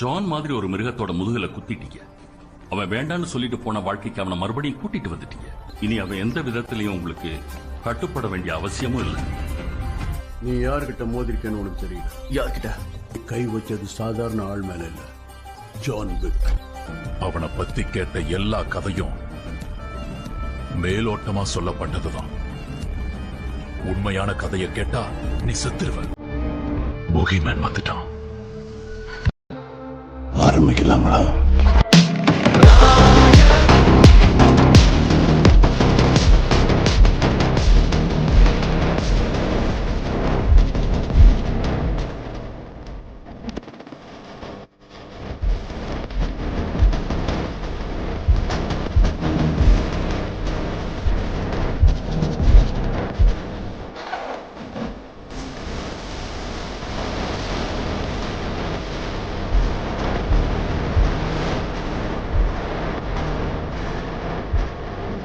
John மாதிரி ஒரு மிருகத்தோட முதுகுல குத்திட்டீங்க. அவன் வேண்டான்னு சொல்லிட்டு போன வாழ்க்கைக்கு அவனை மறுபடியும் கூட்டிட்டு வந்துட்டீங்க. இனி அவன் எந்த விதத்திலையும் உங்களுக்கு கட்டுப்பட வேண்டிய அவசியமும் இல்லை. நீ யார்கிட்ட மோதிருக்கேன்னு உனக்கு தெரியல. யார்கிட்ட? கை வச்சது சாதாரண ஆள் மேல இல்ல, ஜான் விக். அவனை பத்தி கேட்ட எல்லா கதையும் மேலோட்டமா சொல்லப்பட்டதுதான். உண்மையான கதையை கேட்டா நீ செத்துருவ. போகிமேன் வந்துட்டான். ஆரம்பிக்கலாங்களா?